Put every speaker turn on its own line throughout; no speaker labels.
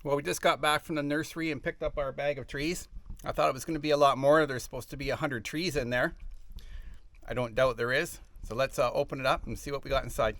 Well, we just got back from the nursery and picked up our bag of trees. I thought it was going to be a lot more. There's supposed to be 100 trees in there. I don't doubt there is. So let's open it up and see what we got inside.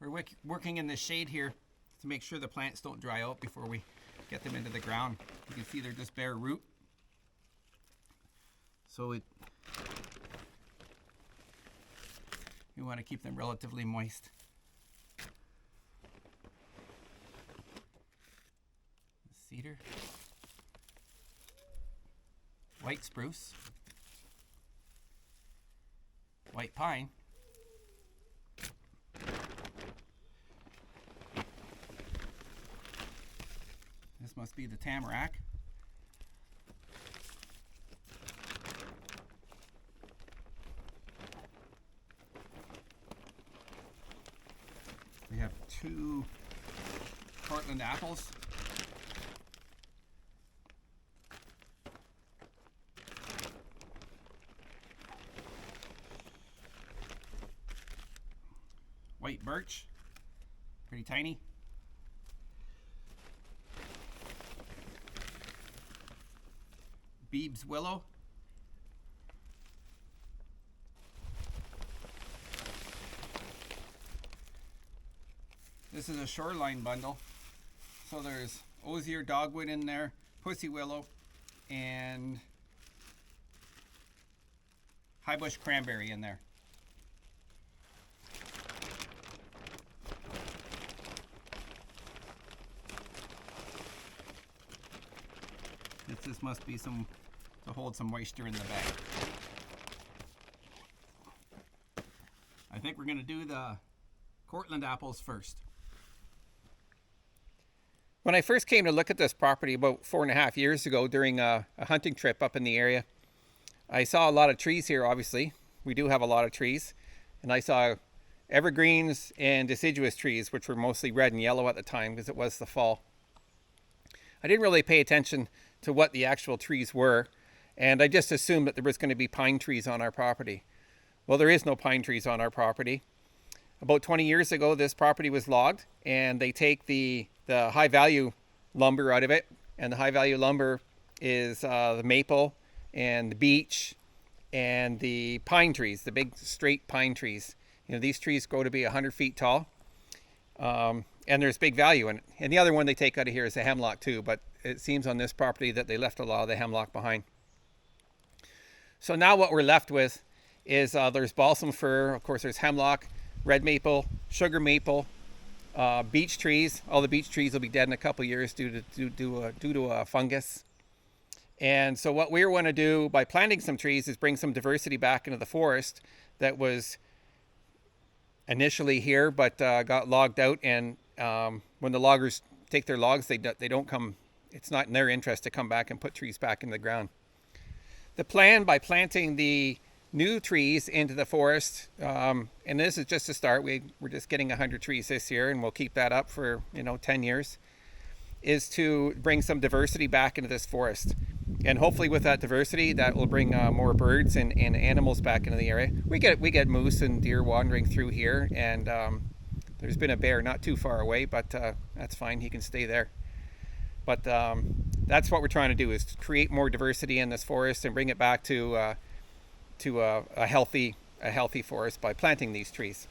We're working in the shade here to make sure the plants don't dry out before we get them into the ground. You can see they're just bare root. So you want to keep them relatively moist. Cedar, white spruce, white pine, this must be the tamarack, we have 2 Portland apples, white birch, pretty tiny. Beeb's willow. This is a shoreline bundle. So there's osier dogwood in there, pussy willow, and high bush cranberry in there. This must be some to hold some moisture in the bag. I think we're going to do the Cortland apples first. When I first came to look at this property about 4.5 years ago during a hunting trip up in the area, I saw a lot of trees here, obviously. We do have a lot of trees. And I saw evergreens and deciduous trees, which were mostly red and yellow at the time because it was the fall. I didn't really pay attention to what the actual trees were, and I just assumed that there was going to be pine trees on our property. Well, there is no pine trees on our property. About 20 years ago, this property was logged, and they take the high value lumber out of it, and the high value lumber is the maple and the beech and the pine trees, the big straight pine trees. You know, these trees grow to be 100 feet tall, and there's big value in it. And the other one they take out of here is the hemlock too, but it seems on this property that they left a lot of the hemlock behind. So now what we're left with is there's balsam fir, of course there's hemlock, red maple, sugar maple, beech trees. All the beech trees will be dead in a couple of years due to a fungus. And so what we want to do by planting some trees is bring some diversity back into the forest that was initially here but got logged out. And when the loggers take their logs, they don't come. It's not in their interest to come back and put trees back in the ground. The plan by planting the new trees into the forest, and this is just a start, we're just getting 100 trees this year and we'll keep that up for 10 years, is to bring some diversity back into this forest. And hopefully with that diversity, that will bring more birds and animals back into the area. We get moose and deer wandering through here, and there's been a bear not too far away, but that's fine, he can stay there. But that's what we're trying to do, is to create more diversity in this forest and bring it back to a healthy forest by planting these trees.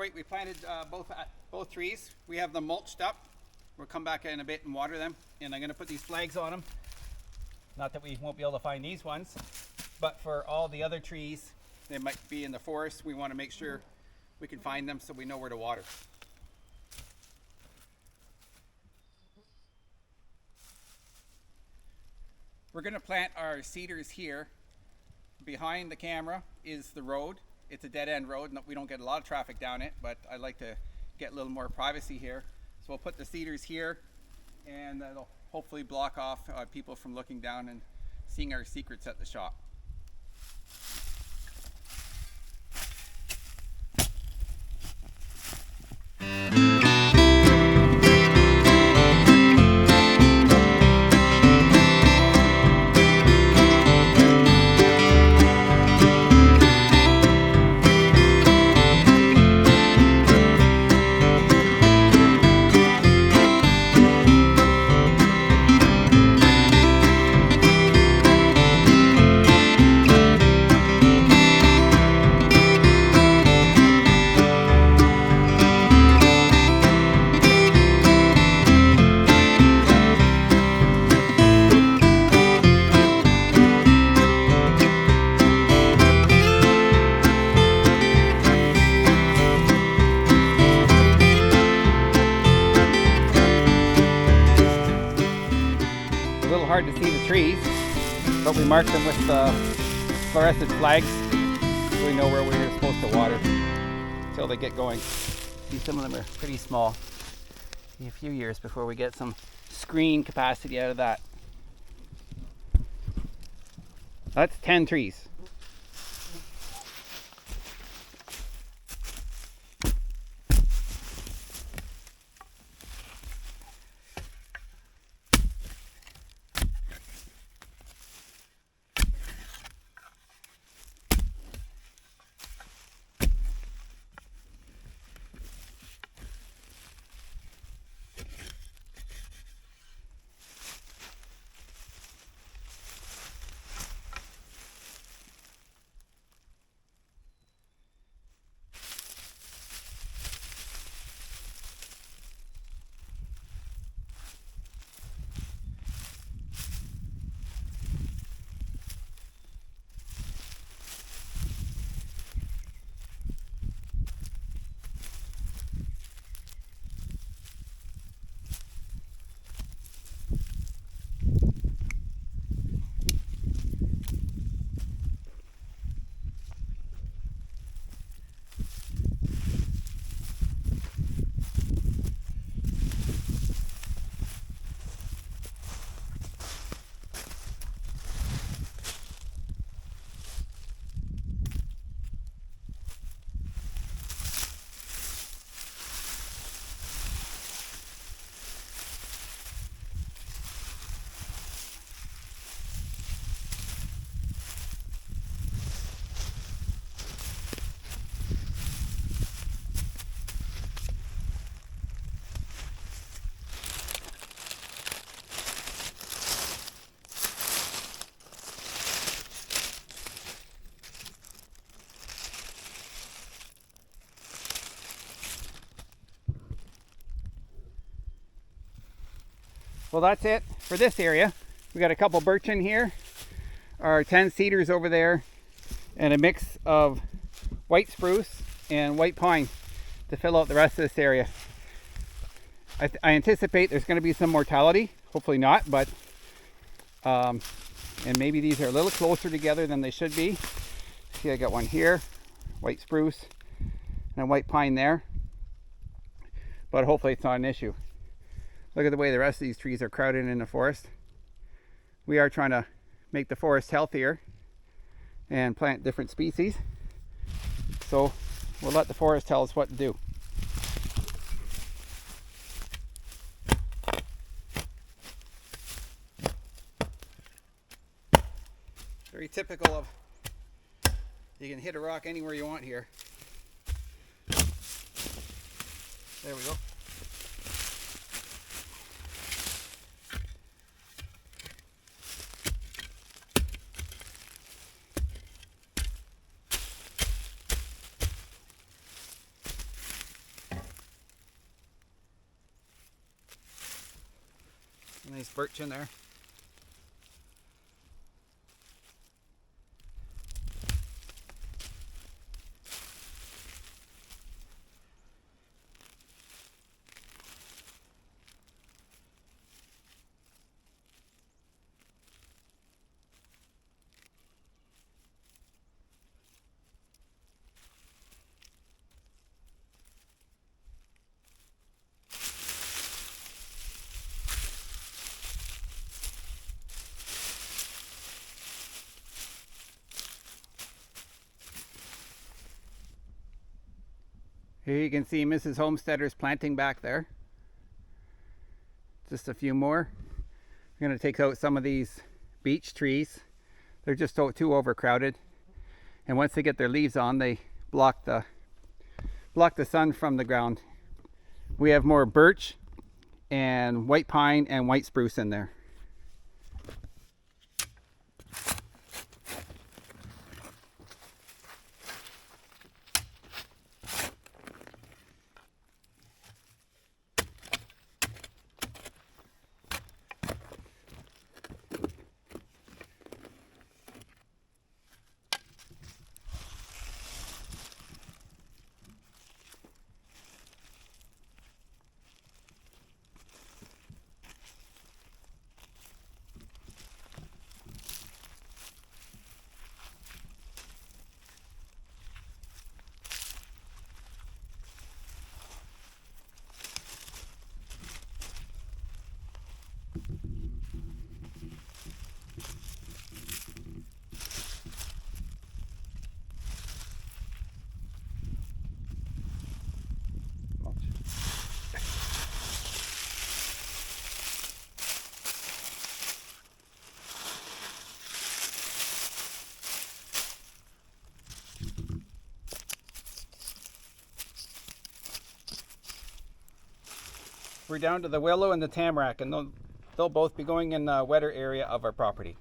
right, we planted both trees. We have them mulched up. We'll come back in a bit and water them. And I'm going to put these flags on them. Not that we won't be able to find these ones, but for all the other trees that might be in the forest, we want to make sure we can find them so we know where to water. We're going to plant our cedars here. Behind the camera is the road. It's a dead-end road. We don't get a lot of traffic down it, but I like to get a little more privacy here. So we'll put the cedars here, and that'll hopefully block off people from looking down and seeing our secrets at the shop. Hard to see the trees, but we marked them with fluorescent flags so we know where we're supposed to water until they get going. See, some of them are pretty small. Be a few years before we get some screen capacity out of that. That's 10 trees. Well, that's it for this area. We got a couple birch in here, our 10 cedars over there, and a mix of white spruce and white pine to fill out the rest of this area. I anticipate there's going to be some mortality, hopefully not, but and maybe these are a little closer together than they should be. See, I got one here, white spruce, and a white pine there, but hopefully it's not an issue. Look at the way the rest of these trees are crowded in the forest. We are trying to make the forest healthier and plant different species. So we'll let the forest tell us what to do. Very typical of, you can hit a rock anywhere you want here. There we go. Nice birch in there. Here you can see Mrs. Homesteader's planting back there. Just a few more. I'm going to take out some of these beech trees. They're just too overcrowded. And once they get their leaves on, they block the sun from the ground. We have more birch and white pine and white spruce in there. We're down to the willow and the tamarack, and they'll both be going in the wetter area of our property.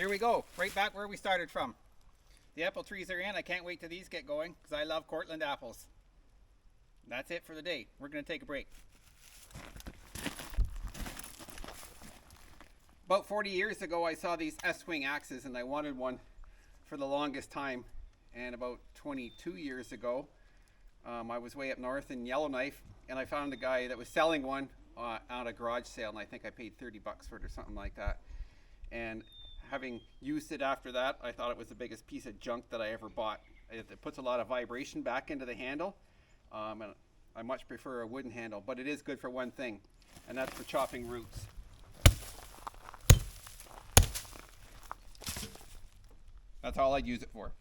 Here we go, right back where we started from. The apple trees are in. I can't wait till these get going because I love Cortland apples. That's it for the day. We're going to take a break. About 40 years ago, I saw these S-wing axes and I wanted one for the longest time. And about 22 years ago, I was way up north in Yellowknife and I found a guy that was selling one on a garage sale, and I think I paid 30 bucks for it or something like that. And having used it after that, I thought it was the biggest piece of junk that I ever bought. It puts a lot of vibration back into the handle, and I much prefer a wooden handle, but it is good for one thing, and that's for chopping roots. That's all I'd use it for.